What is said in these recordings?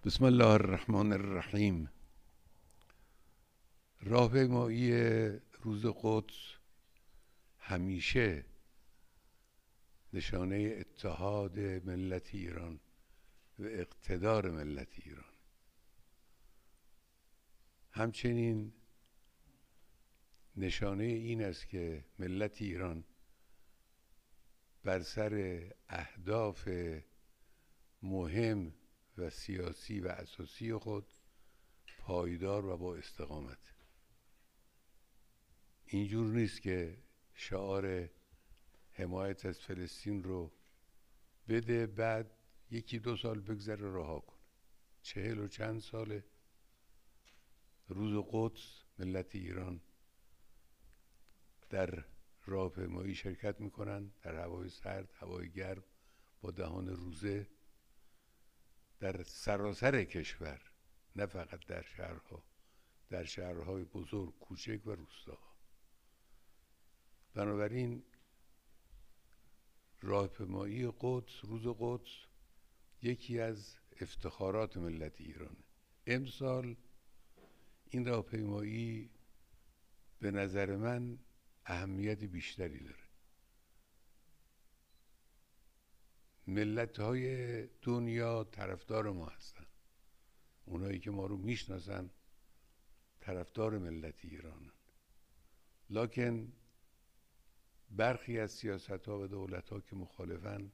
بسم الله الرحمن الرحیم. راهپیمایی روز قدس همیشه نشانه اتحاد ملت ایران و اقتدار ملت ایران. همچنین نشانه این است که ملت ایران بر سر اهداف مهم و سیاسی و اساسی خود پایدار و با استقامت. اینجور نیست که شعار حمایت از فلسطین رو بده بعد یکی دو سال بگذره رها کنه. 40 و چند ساله روز قدس ملت ایران در راهپیمایی شرکت میکنن، در هوای سرد، هوای گرم، با دهان روزه، در سراسر کشور، نه فقط در شهرها، در شهرهای بزرگ، کوچک و روستاها. بنابراین راهپیمایی قدس، روز قدس، یکی از افتخارات ملت ایرانه. امسال این راهپیمایی به نظر من اهمیت بیشتری داره. ملت‌های دنیا طرفدار ما هستن، اونایی که ما رو میشناسن طرفدار ملت ایرانن، لکن برخی از سیاست‌ها و دولت‌ها که مخالفن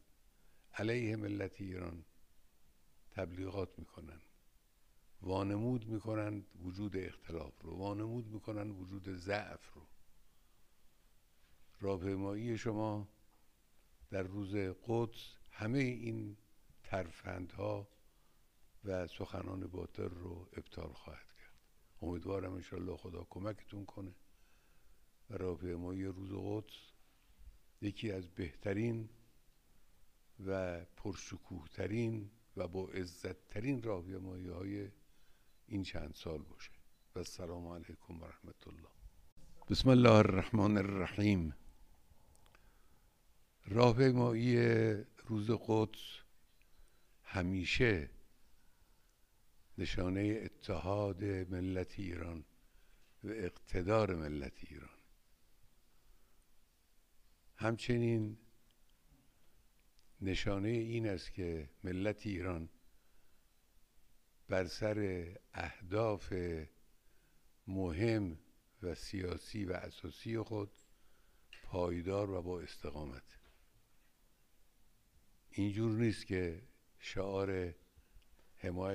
علیه ملت ایران تبلیغات میکنن، وانمود میکنن وجود اختلاف رو، وانمود میکنن وجود ضعف رو. راهپیمایی شما در روز قدس همه این ترفندها و سخنان باطل رو ابطال خواهد کرد. امیدوارم انشالله خدا کمکتون کنه و راهپیمایی روز قدس یکی از بهترین و پرشکوهترین و با عزتترین راهپیمایی‌های این چند سال باشه. و السلام علیکم و رحمت الله. بسم الله الرحمن الرحیم. راهپیمایی روز قدس همیشه نشانه اتحاد ملت ایران و اقتدار ملت ایران. همچنین نشانه این است که ملت ایران بر سر اهداف مهم و سیاسی و اساسی خود پایدار و با استقامت. اینجور نیست که شعار حمایت